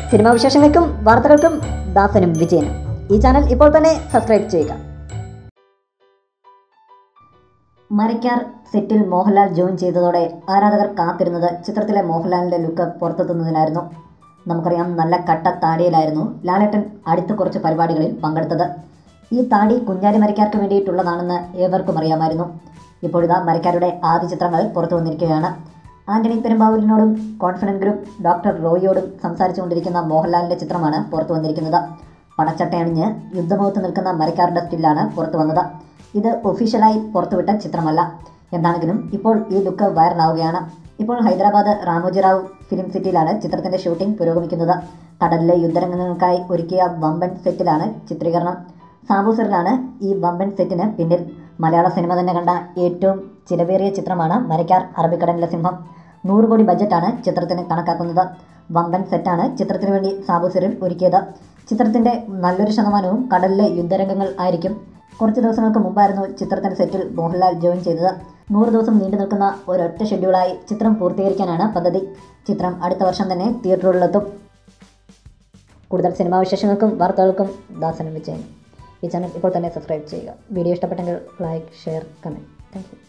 Cinema വിശേഷങ്ങൾക്കും വാർത്തകൾക്കും ദാസനും വിജയനും ഈ ചാനൽ ഇപ്പോൾ തന്നെ സബ്സ്ക്രൈബ് ചെയ്യുക. മരക്കാർ സെറ്റിൽ മോഹൻലാൽ ജോയിൻ ചെയ്തതോടെ ആരാധകർ കാത്തിരുന്നത് ചിത്രത്തിലെ മോഹൻലാലിൻ്റെ ലുക്ക് പുറത്തെത്തുന്നതിനായിരുന്നു. നമുക്കറിയാം, നല്ല കട്ട താടിയിലായിരുന്നു ലാലേട്ടൻ അടുത്ത കുറച്ച് പരിപാടികളിൽ പങ്കെടുത്തത്. ഈ താടി കുഞ്ഞാലി മരക്കാർക്ക് വേണ്ടിയിട്ടുള്ളതാണെന്ന് ഏവർക്കും അറിയാമായിരുന്നു. ഇപ്പോഴിതാ മരക്കാരുടെ ആദ്യ ചിത്രങ്ങൾ പുറത്തു വന്നിരിക്കുകയാണ്. ആന്റണി പെരുമ്പാവൂരിനോടും കോൺഫിഡൻറ്റ് ഗ്രൂപ്പ് ഡോക്ടർ റോയിയോടും സംസാരിച്ചുകൊണ്ടിരിക്കുന്ന മോഹൻലാലിൻ്റെ ചിത്രമാണ് പുറത്തു വന്നിരിക്കുന്നത്. പടച്ചട്ടയണിഞ്ഞ് യുദ്ധമുഖത്ത് നിൽക്കുന്ന മരക്കാരുടെ സ്റ്റില്ലാണ് പുറത്തു വന്നത്. ഇത് ഒഫീഷ്യലായി പുറത്തുവിട്ട ചിത്രമല്ല. എന്താണെങ്കിലും ഇപ്പോൾ ഈ ലുക്ക് വൈറലാവുകയാണ്. ഇപ്പോൾ ഹൈദരാബാദ് രാമോജിറാവു ഫിലിം സിറ്റിയിലാണ് ചിത്രത്തിൻ്റെ ഷൂട്ടിംഗ് പുരോഗമിക്കുന്നത്. കടലിലെ യുദ്ധരംഗങ്ങൾക്കായി ഒരുക്കിയ വമ്പൻ സെറ്റിലാണ് ചിത്രീകരണം. സാബൂസറിലാണ് ഈ വമ്പൻ സെറ്റിന് പിന്നിൽ. മലയാള സിനിമ തന്നെ കണ്ട ഏറ്റവും ചിലവേറിയ ചിത്രമാണ് മരക്കാർ അറബിക്കടലിലെ സിംഹം. 100 കോടി ബജറ്റാണ് ചിത്രത്തിന് കണക്കാക്കുന്നത്. വമ്പൻ സെറ്റാണ് ചിത്രത്തിന് വേണ്ടി സാബൂസറിൽ ഒരുക്കിയത്. ചിത്രത്തിൻ്റെ നല്ലൊരു ശതമാനവും കടലിലെ യുദ്ധരംഗങ്ങൾ ആയിരിക്കും. കുറച്ച് ദിവസങ്ങൾക്ക് മുമ്പായിരുന്നു ചിത്രത്തിൻ്റെ സെറ്റിൽ മോഹൻലാൽ ജോയിൻ ചെയ്തത്. 100 ദിവസം നീണ്ടു നിൽക്കുന്ന ഒരൊറ്റ ഷെഡ്യൂളായി ചിത്രം പൂർത്തീകരിക്കാനാണ് പദ്ധതി. ചിത്രം അടുത്ത വർഷം തന്നെ തിയേറ്ററുകളിലെത്തും. കൂടുതൽ സിനിമാ വിശേഷങ്ങൾക്കും വാർത്തകൾക്കും ദാസനും വിജയനും ഈ ചാനൽ ഇപ്പോൾ തന്നെ സബ്സ്ക്രൈബ് ചെയ്യുക. വീഡിയോ ഇഷ്ടപ്പെട്ടെങ്കിൽ like, share, comment. Thank you.